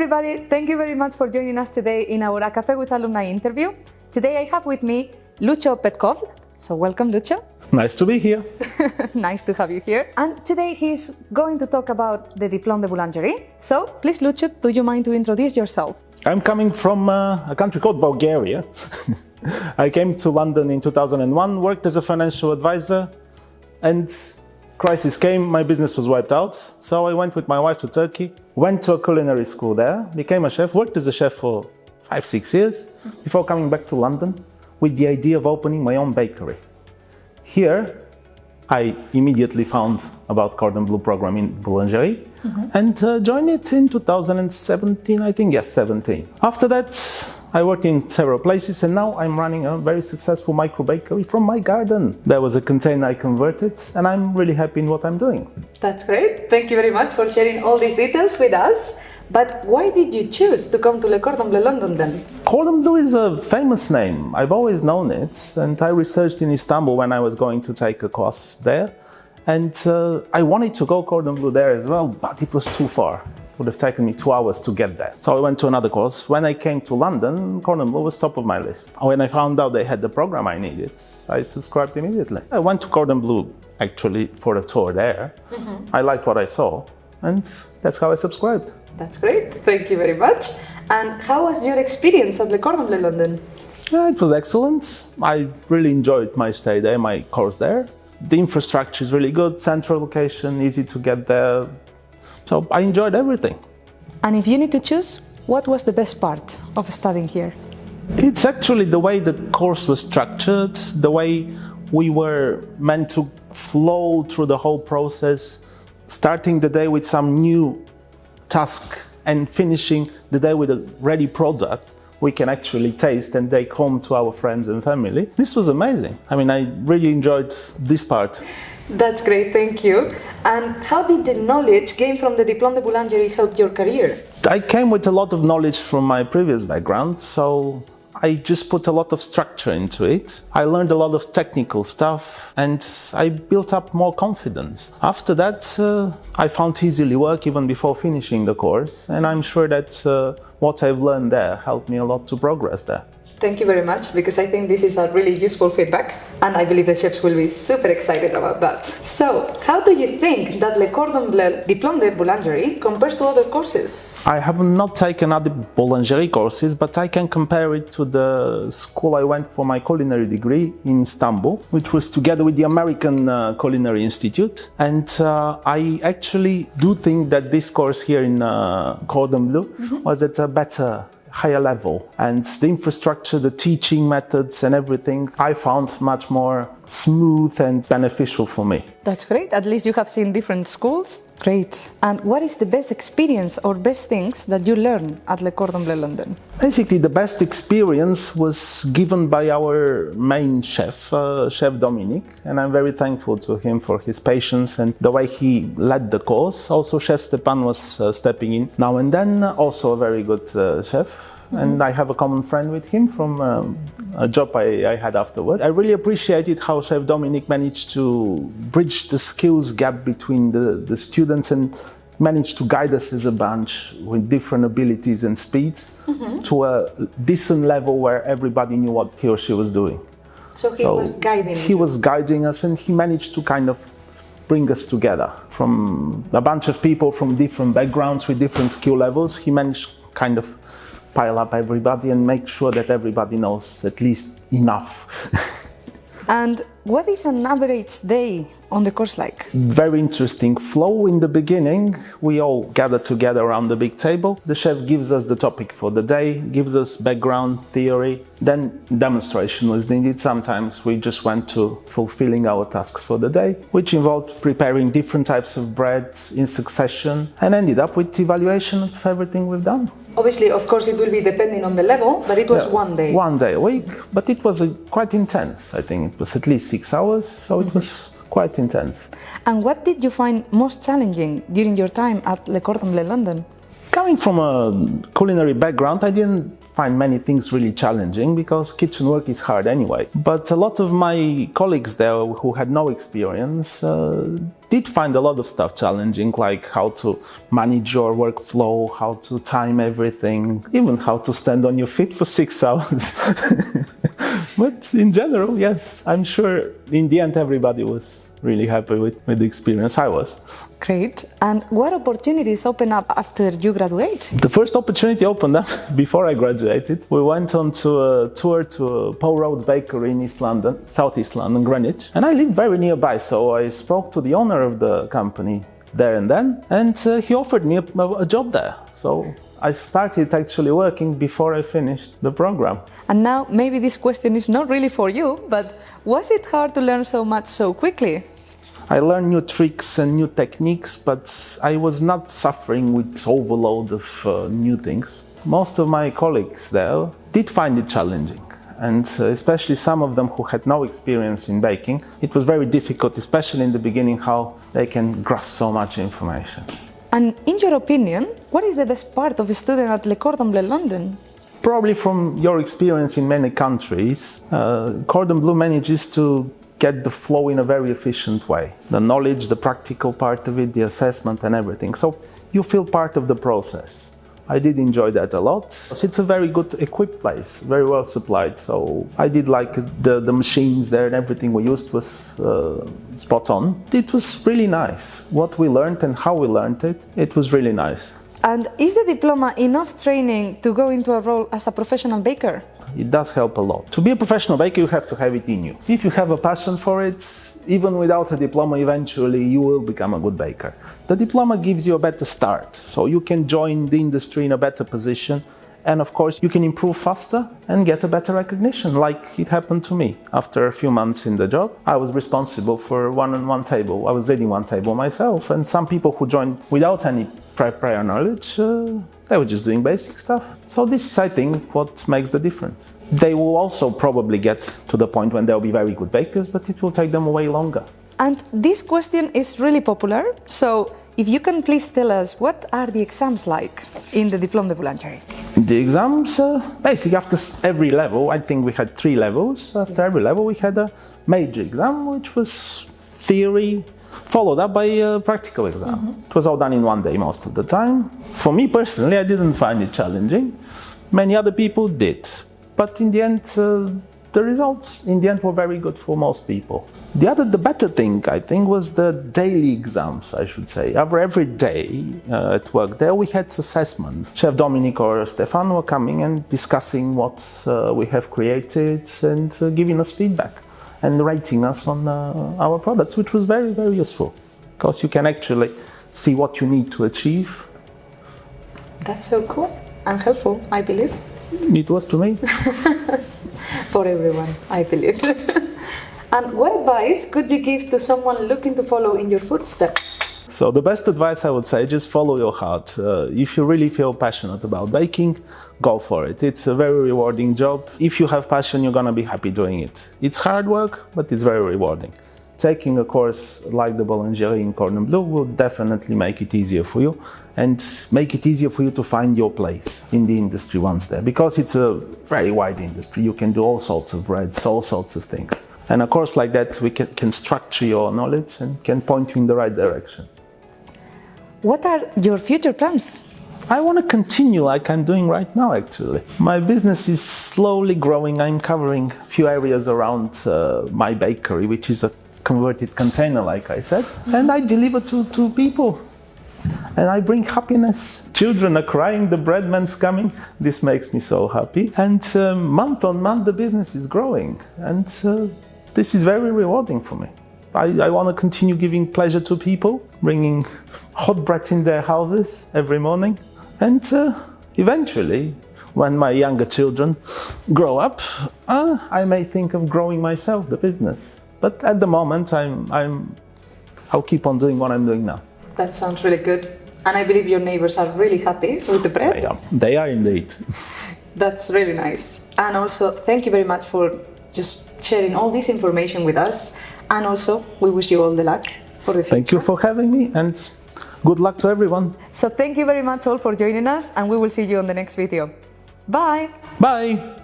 everybody, thank you very much for joining us today in our Café with Alumni interview. Today I have with me Luchio Petkov. So welcome, Luchio. Nice to be here. Nice to have you here. And today he's going to talk about the Diplôme de Boulangerie. So please, Luchio, do you mind to introduce yourself? I'm coming from a country called Bulgaria. I came to London in 2001, worked as a financial advisor, and crisis came, my business was wiped out. So I went with my wife to Turkey, went to a culinary school there, became a chef, worked as a chef for 5-6 years before coming back to London with the idea of opening my own bakery. Here, I immediately found about Cordon Bleu program in Boulangerie and joined it in 2017, I think, yes, 17. After that, I worked in several places and now I'm running a very successful micro bakery from my garden. There was a container I converted and I'm really happy in what I'm doing. That's great. Thank you very much for sharing all these details with us. But why did you choose to come to Le Cordon Bleu London then? Cordon Bleu is a famous name. I've always known it and I researched in Istanbul when I was going to take a course there. And I wanted to go Cordon Bleu there as well, but it was too far. It would have taken me 2 hours to get there. So I went to another course. When I came to London, Cordon Bleu was top of my list. When I found out they had the program I needed, I subscribed immediately. I went to Cordon Bleu actually for a tour there. I liked what I saw and that's how I subscribed. That's great. Thank you very much. And how was your experience at Le Cordon Bleu London? Yeah, it was excellent. I really enjoyed my stay there, my course there. The infrastructure is really good, central location, easy to get there. So I enjoyed everything. And if you need to choose, what was the best part of studying here? It's actually the way the course was structured, the way we were meant to flow through the whole process, starting the day with some new task and finishing the day with a ready product we can actually taste and take home to our friends and family. This was amazing. I mean, I really enjoyed this part. That's great, thank you. And how did the knowledge gained from the Diplôme de Boulangerie help your career? I came with a lot of knowledge from my previous background, so I just put a lot of structure into it. I learned a lot of technical stuff and I built up more confidence. After that, I found easily work even before finishing the course, and I'm sure that what I've learned there helped me a lot to progress there. Thank you very much, because I think this is a really useful feedback and I believe the chefs will be super excited about that. So, how do you think that Le Cordon Bleu Diplôme de Boulangerie compares to other courses? I have not taken other boulangerie courses, but I can compare it to the school I went for my culinary degree in Istanbul, which was together with the American Culinary Institute. And I actually do think that this course here in Cordon Bleu was at a better higher level, and the infrastructure, the teaching methods and everything I found much more smooth and beneficial for me. That's great, at least you have seen different schools. Great. And what is the best experience or best things that you learned at Le Cordon Bleu London? Basically, the best experience was given by our main chef, Chef Dominic, and I'm very thankful to him for his patience and the way he led the course. Also, Chef Stepan was stepping in now and then, also a very good chef. And I have a common friend with him from a job I had afterward. I really appreciated how Chef Dominic managed to bridge the skills gap between the students and managed to guide us as a bunch with different abilities and speeds to a decent level where everybody knew what he or she was doing. So he was guiding you? He was guiding us and he managed to kind of bring us together from a bunch of people from different backgrounds with different skill levels. He managed kind of pile up everybody and make sure that everybody knows at least enough. And what is an average day on the course like? Very interesting flow in the beginning. We all gather together around the big table. The chef gives us the topic for the day, gives us background theory, then demonstration was needed. Sometimes we just went to fulfilling our tasks for the day, which involved preparing different types of bread in succession and ended up with evaluation of everything we've done. Obviously, of course, it will be depending on the level, but it was one day. 1 day a week, but it was quite intense. I think it was at least 6 hours, so it was quite intense. And what did you find most challenging during your time at Le Cordon Bleu London? Coming from a culinary background, I didn't find many things really challenging because kitchen work is hard anyway. But a lot of my colleagues there who had no experience did find a lot of stuff challenging, like how to manage your workflow, how to time everything, even how to stand on your feet for 6 hours. But in general, yes, I'm sure in the end everybody was really happy with the experience. I was. Great. And what opportunities open up after you graduate? The first opportunity opened up before I graduated. We went on to a tour to a Paul Road's bakery in East London, Southeast London, Greenwich. And I lived very nearby, so I spoke to the owner of the company there and then, and he offered me a job there. So I started actually working before I finished the program. And now, maybe this question is not really for you, but was it hard to learn so much so quickly? I learned new tricks and new techniques, but I was not suffering with overload of new things. Most of my colleagues there did find it challenging, and especially some of them who had no experience in baking. It was very difficult, especially in the beginning, how they can grasp so much information. And in your opinion, what is the best part of a student at Le Cordon Bleu London? Probably from your experience in many countries, Cordon Bleu manages to get the flow in a very efficient way. The knowledge, the practical part of it, the assessment and everything. So you feel part of the process. I did enjoy that a lot. It's a very good equipped place, very well supplied. So I did like the machines there and everything we used was spot on. It was really nice. What we learned and how we learned it, it was really nice. And is the diploma enough training to go into a role as a professional baker? It does help a lot. To be a professional baker, you have to have it in you. If you have a passion for it, even without a diploma, eventually you will become a good baker. The diploma gives you a better start, so you can join the industry in a better position. And of course, you can improve faster and get a better recognition, like it happened to me. After a few months in the job, I was responsible for one table. I was leading one table myself, and some people who joined without any prior knowledge, they were just doing basic stuff. So this is, I think, what makes the difference. They will also probably get to the point when they'll be very good bakers, but it will take them way longer. And this question is really popular, so if you can please tell us, what are the exams like in the Diplôme de Boulangerie? The exams, basically after every level, I think we had 3 levels. After every level we had a major exam, which was theory, followed up by a practical exam. It was all done in one day most of the time. For me personally, I didn't find it challenging. Many other people did. But in the end, the results in the end were very good for most people. The better thing, I think, was the daily exams, I should say. Every day at work there, we had assessment. Chef Dominic or Stefan were coming and discussing what we have created and giving us feedback and rating us on our products, which was very, very useful because you can actually see what you need to achieve. That's so cool and helpful, I believe. It was to me. For everyone, I believe. And what advice could you give to someone looking to follow in your footsteps? So the best advice I would say, just follow your heart. If you really feel passionate about baking, go for it. It's a very rewarding job. If you have passion, you're gonna be happy doing it. It's hard work, but it's very rewarding. Taking a course like the Boulangerie in Cordon Bleu will definitely make it easier for you and make it easier for you to find your place in the industry once there, because it's a very wide industry. You can do all sorts of breads, all sorts of things. And a course like that, we can structure your knowledge and can point you in the right direction. What are your future plans? I want to continue like I'm doing right now, actually. My business is slowly growing. I'm covering a few areas around my bakery, which is a converted container, like I said. And I deliver to people. And I bring happiness. Children are crying, the breadman's coming. This makes me so happy. And month on month, the business is growing. And this is very rewarding for me. I want to continue giving pleasure to people, bringing hot bread in their houses every morning. And eventually, when my younger children grow up, I may think of growing myself, the business. But at the moment, I'll keep on doing what I'm doing now. That sounds really good. And I believe your neighbors are really happy with the bread. They are indeed. That's really nice. And also, thank you very much for just sharing all this information with us. And also, we wish you all the luck for the future. Thank you for having me, and good luck to everyone. So thank you very much all for joining us, and we will see you on the next video. Bye! Bye!